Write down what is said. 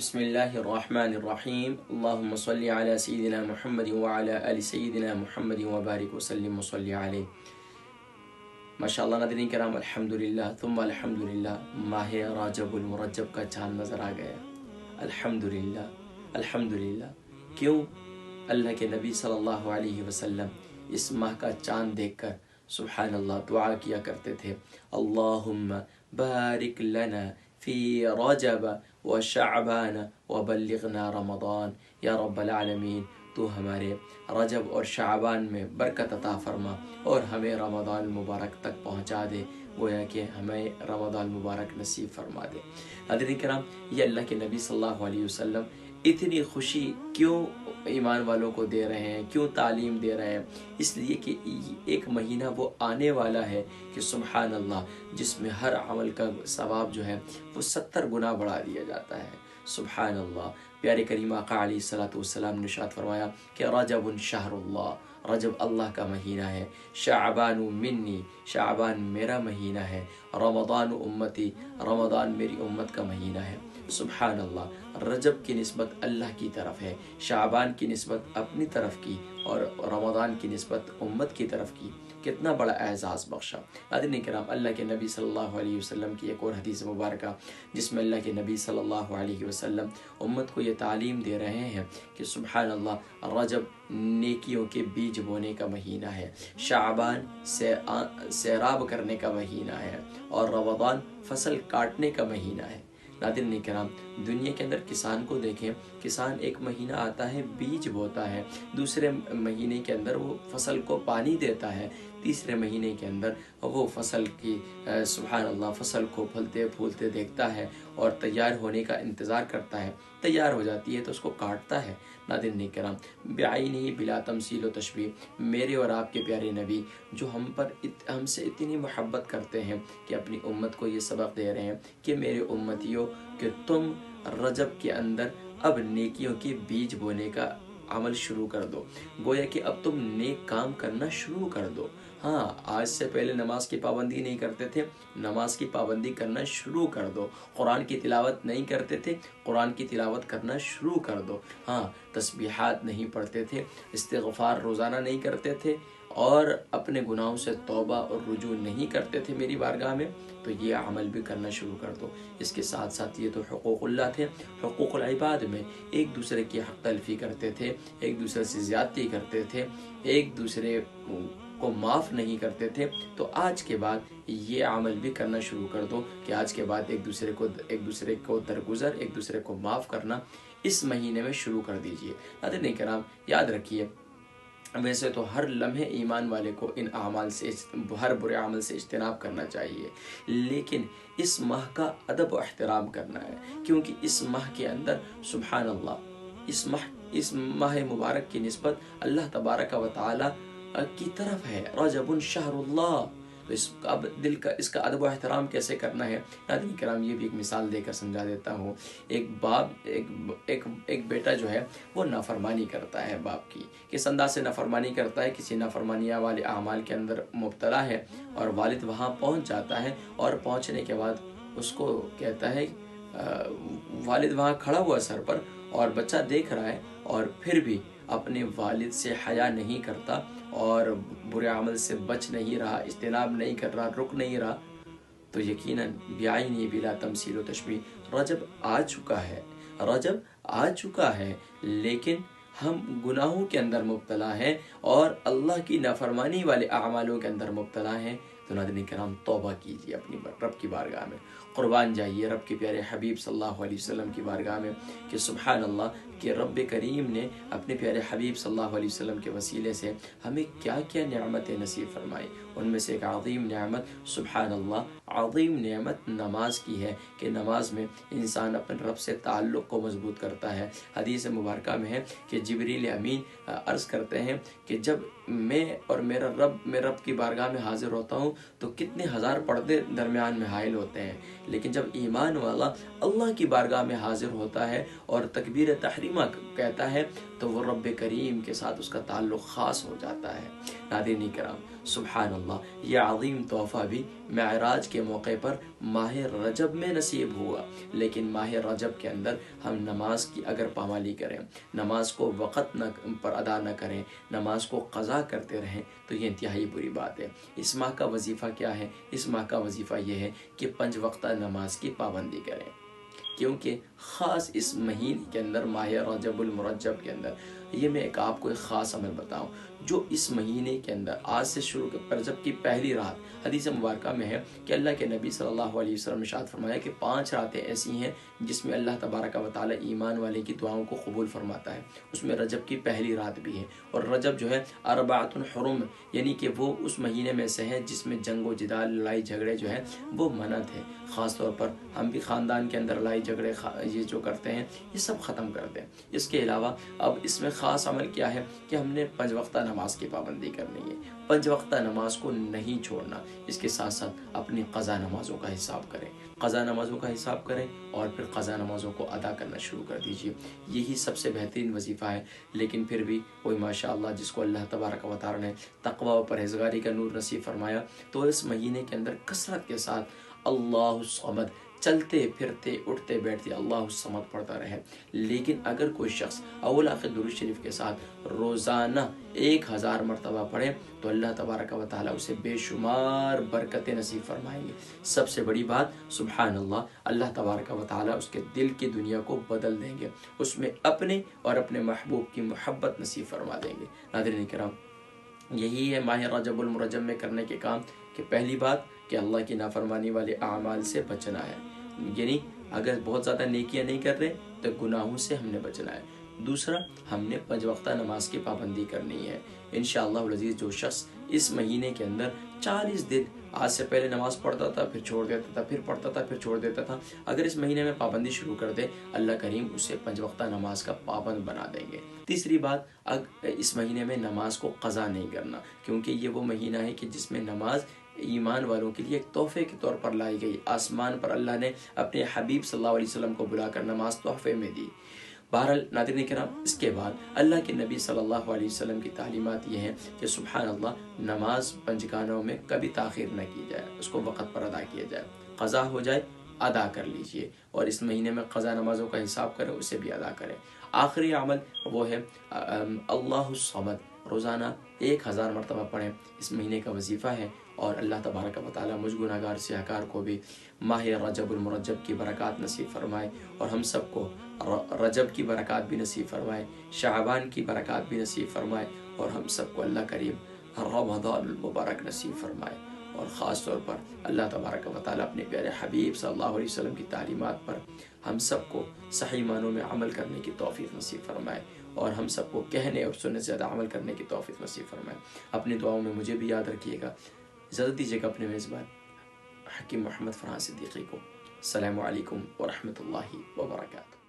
بسم اللہ الرحمن الرحیم اللہم صلی علی سیدنا محمد وعلی آل سیدنا محمد وبارک وسلم وصلی علیہ۔ ماشاءاللہ ناظرین کرام، الحمدللہ ثم الحمدللہ، ماہ رجب المرجب کا چاند نظر آ گیا۔ الحمدللہ الحمدللہ۔ کیوں؟ اللہ کے نبی صلی اللہ علیہ وسلم اس ماہ کا چاند دیکھ کر سبحان اللہ دعا کیا کرتے تھے، اللہم بارک لنا فی رجب و شعبان و بلغنا رمضان، یا رب العالمین تو ہمارے رجب اور شعبان میں برکت عطا فرما اور ہمیں رمضان مبارک تک پہنچا دے، گویا کہ ہمیں رمضان مبارک نصیب فرما دے۔ حضرت کرام، یہ اللہ کے نبی صلی اللہ علیہ وسلم اتنی خوشی کیوں ایمان والوں کو دے رہے ہیں، کیوں تعلیم دے رہے ہیں؟ اس لیے کہ ایک مہینہ وہ آنے والا ہے کہ سبحان اللہ جس میں ہر عمل کا ثواب جو ہے وہ 70 گنا بڑھا دیا جاتا ہے۔ سبحان اللہ۔ پیارے کریم آقا علیہ الصلوۃ والسلام نے ارشاد فرمایا کہ رجب شہر اللہ، رجب اللہ کا مہینہ ہے، شعبان منی، شعبان میرا مہینہ ہے، رمضان امتی، رمضان میری امت کا مہینہ ہے۔ سبحان اللہ، رجب کی نسبت اللہ کی طرف ہے، شعبان کی نسبت اپنی طرف کی اور رمضان کی نسبت امت کی طرف کی۔ کتنا بڑا اعزاز بخشا۔ ناظرین کرام، اللہ کے نبی صلی اللہ علیہ وسلم کی ایک اور حدیث مبارکہ جس میں اللہ کے نبی صلی اللہ علیہ وسلم امت کو یہ تعلیم دے رہے ہیں کہ سبحان اللہ رجب نیکیوں کے بیج بونے کا مہینہ ہے، شعبان سیراب کرنے کا مہینہ ہے اور رمضان فصل کاٹنے کا مہینہ ہے۔ ناظرین کرام، دنیا کے اندر کسان کو دیکھیں، کسان ایک مہینہ آتا ہے بیج بوتا ہے، دوسرے مہینے کے اندر وہ فصل کو پانی دیتا ہے، تیسرے مہینے کے اندر وہ فصل کی سبحان اللہ فصل کو پھلتے پھولتے دیکھتا ہے اور تیار ہونے کا انتظار کرتا ہے، تیار ہو جاتی ہے تو اس کو کاٹتا ہے۔ ناظرین کرام، بعینہ بلا تمثیل و تشبیہ، میرے اور آپ کے پیارے نبی جو ہم سے اتنی محبت کرتے ہیں کہ اپنی امت کو یہ سبق دے رہے ہیں کہ میرے امتیوں کہ تم رجب کے اندر اب نیکیوں کے بیج بونے کا عمل شروع کر دو، گویا کہ اب تم نیک کام کرنا شروع کر دو۔ ہاں، آج سے پہلے نماز کی پابندی نہیں کرتے تھے، نماز کی پابندی کرنا شروع کر دو۔ قرآن کی تلاوت نہیں کرتے تھے، قرآن کی تلاوت کرنا شروع کر دو۔ ہاں، تسبیحات نہیں پڑھتے تھے، استغفار روزانہ نہیں کرتے تھے اور اپنے گناہوں سے توبہ اور رجوع نہیں کرتے تھے میری بارگاہ میں، تو یہ عمل بھی کرنا شروع کر دو۔ اس کے ساتھ ساتھ یہ تو حقوق اللہ تھے، حقوق العباد میں ایک دوسرے کی حق تلفی کرتے تھے، ایک دوسرے سے زیادتی کرتے تھے، ایک دوسرے کو معاف نہیں کرتے تھے، تو آج کے بعد یہ عمل بھی کرنا شروع کر دو کہ آج کے بعد ایک دوسرے کو درگزر، ایک دوسرے کو معاف کرنا اس مہینے میں شروع کر دیجئے۔ ناظرین کرام، یاد رکھیے، ویسے تو ہر لمحے ایمان والے کو ان اعمال سے، ہر برے عمل سے اجتناب کرنا چاہیے، لیکن اس ماہ کا ادب و احترام کرنا ہے، کیونکہ اس ماہ کے اندر سبحان اللہ اس ماہ مبارک کی نسبت اللہ تبارک و تعالی کی طرف ہے، رجب شہر اللہ۔ تو اس کا ادب و احترام کیسے کرنا ہے؟ ناظرین کرام، یہ بھی ایک مثال دے کر سمجھا دیتا ہوں۔ ایک بیٹا جو ہے وہ نافرمانی کرتا ہے باپ کی، کس انداز سے نافرمانی کرتا ہے؟ کسی نافرمانیہ والے اعمال کے اندر مبتلا ہے اور والد وہاں پہنچ جاتا ہے اور پہنچنے کے بعد اس کو کہتا ہے، والد وہاں کھڑا ہوا سر پر اور بچہ دیکھ رہا ہے اور پھر بھی اپنے والد سے حیا نہیں کرتا اور برے عمل سے بچ نہیں رہا، اجتناب نہیں کر رہا، رک نہیں رہا، تو یقیناً بعینہ بلا تمثیل و تشبیہ رجب آ چکا ہے، رجب آ چکا ہے، لیکن ہم گناہوں کے اندر مبتلا ہیں اور اللہ کی نافرمانی والے اعمالوں کے اندر مبتلا ہیں۔ تو ناظرین کرام، توبہ کیجیے اپنی رب کی بارگاہ میں، قربان جائیے رب کے پیارے حبیب صلی اللہ علیہ وسلم کی بارگاہ میں کہ سبحان اللہ کہ رب کریم نے اپنے پیارے حبیب صلی اللہ علیہ وسلم کے وسیلے سے ہمیں کیا کیا نعمتیں نصیب فرمائی۔ ان میں سے ایک عظیم نعمت سبحان اللہ عظیم نعمت نماز کی ہے کہ نماز میں انسان اپنے رب سے تعلق کو مضبوط کرتا ہے۔ حدیث مبارکہ میں ہے کہ جبریل امین عرض کرتے ہیں کہ جب میں اور میرا رب کی بارگاہ میں حاضر ہوتا ہوں تو کتنے ہزار پردے درمیان میں حائل ہوتے ہیں، لیکن جب ایمان والا اللہ کی بارگاہ میں حاضر ہوتا ہے اور تکبیر تحریم کریمہ کہتا ہے تو وہ رب کریم کے ساتھ اس کا تعلق خاص ہو جاتا ہے۔ ناظرین کرام سبحان اللہ، یہ عظیم تحفہ بھی معراج کے موقع پر ماہ رجب میں نصیب ہوا، لیکن ماہ رجب کے اندر ہم نماز کی اگر پامالی کریں، نماز کو وقت پر ادا نہ کریں، نماز کو قضا کرتے رہیں تو یہ انتہائی بری بات ہے۔ اس ماہ کا وظیفہ کیا ہے؟ اس ماہ کا وظیفہ یہ ہے کہ 5 وقتہ نماز کی پابندی کریں، کیونکہ خاص اس مہینے کے اندر ماہ رجب المرجب کے اندر یہ میں آپ کو ایک خاص عمل بتاؤں جو اس مہینے کے اندر آج سے شروع رجب کی پہلی رات، حدیث مبارکہ میں ہے کہ اللہ کے نبی صلی اللہ علیہ وسلم نے ارشاد فرمایا کہ 5 راتیں ایسی ہیں جس میں اللہ تبارک و تعالی ایمان والے کی دعاؤں کو قبول فرماتا ہے، اس میں رجب کی پہلی رات بھی ہے۔ اور رجب جو ہے اربعۃ حرم، یعنی کہ وہ اس مہینے میں سے ہے جس میں جنگ و جدال، لڑائی جھگڑے جو ہے وہ منعت ہے۔ خاص طور پر ہم بھی خاندان کے اندر لڑائی جھگڑے یہ جو کرتے ہیں یہ سب ختم کر دیں۔ اس کے علاوہ اب اس میں خاص عمل کیا ہے کہ ہم نے 5 وقتہ نماز کی پابندی کرنی ہے، 5 وقتہ نماز کو نہیں چھوڑنا۔ اس کے ساتھ ساتھ اپنی قضا نمازوں کا حساب کریں، قضا نمازوں کا حساب کریں اور پھر قضا نمازوں کو ادا کرنا شروع کر دیجئے۔ یہی سب سے بہترین وظیفہ ہے۔ لیکن پھر بھی کوئی ماشاءاللہ جس کو اللہ تبارک و تعالی نے تقوی و پرہیزگاری کا نور نصیب فرمایا تو اس مہینے کے اندر کثرت کے ساتھ اللہ الصمد، چلتے پھرتے اٹھتے بیٹھتے اللہ الصمد پڑھتا رہے۔ لیکن اگر کوئی شخص اول آخر درود شریف کے ساتھ روزانہ 1000 مرتبہ پڑھے تو اللہ تبارک و تعالیٰ اسے بے شمار برکتیں نصیب فرمائیں گے۔ سب سے بڑی بات سبحان اللہ، اللہ تبارک و تعالیٰ اس کے دل کی دنیا کو بدل دیں گے، اس میں اپنے اور اپنے محبوب کی محبت نصیب فرما دیں گے۔ ناظرین کرام یہی ہے ماہ رجب المرجب میں کرنے کے کام کہ پہلی بات کہ اللہ کی نافرمانی والے اعمال سے بچنا ہے، یعنی اگر بہت زیادہ نیکیاں نہیں کر رہے تو گناہوں سے ہم نے بچنا ہے۔ دوسرا، ہم نے 5 وقتہ نماز کی پابندی کرنی ہے۔ انشاءاللہ العزیز جو شخص اس مہینے کے اندر 40 دن آج سے پہلے نماز پڑھتا تھا، پھر چھوڑ دیتا تھا، پھر پڑھتا تھا، پھر چھوڑ دیتا تھا، اگر اس مہینے میں پابندی شروع کر دے اللہ کریم اسے 5 وقتہ نماز کا پابند بنا دیں گے۔ تیسری بات، اس مہینے میں نماز کو قضا نہیں کرنا، کیونکہ یہ وہ مہینہ ہے کہ جس میں نماز ایمان والوں کے لیے ایک تحفے کے طور پر لائی گئی۔ آسمان پر اللہ نے اپنے حبیب صلی اللہ علیہ وسلم کو بلا کر نماز تحفے میں دی۔ بہرحال ناظرین کرام اس کے بعد اللہ کے نبی صلی اللہ علیہ وسلم کی تعلیمات یہ ہیں کہ سبحان اللہ نماز پنجگانوں میں کبھی تاخیر نہ کی جائے، اس کو وقت پر ادا کیا جائے، قضا ہو جائے ادا کر لیجئے، اور اس مہینے میں قضا نمازوں کا حساب کریں اسے بھی ادا کریں۔ آخری عمل وہ ہے اللہ الصمد، روزانہ 1000 مرتبہ پڑھیں، اس مہینے کا وظیفہ ہے۔ اور اللہ تبارک و تعالیٰ مجھ گناہگار سیاہکار کو بھی ماہ رجب المرجب کی برکات نصیب فرمائے، اور ہم سب کو رجب کی برکات بھی نصیب فرمائے، شعبان کی برکات بھی نصیب فرمائے، اور ہم سب کو اللہ کریم رمضان المبارک نصیب فرمائے۔ اور خاص طور پر اللہ تبارک و تعالیٰ اپنے پیارے حبیب صلی اللہ علیہ وسلم کی تعلیمات پر ہم سب کو صحیح معنوں میں عمل کرنے کی توفیق نصیب فرمائے، اور ہم سب کو کہنے اور سننے سے زیادہ عمل کرنے کی توفیق نصیب فرمائے۔ اپنی دعاؤں میں مجھے بھی یاد رکھیے گا۔ اجازت دیجیے گا اپنے میزبان حکیم محمد فرحان صدیقی کو۔ السلام علیکم ورحمۃ اللہ وبرکاتہ۔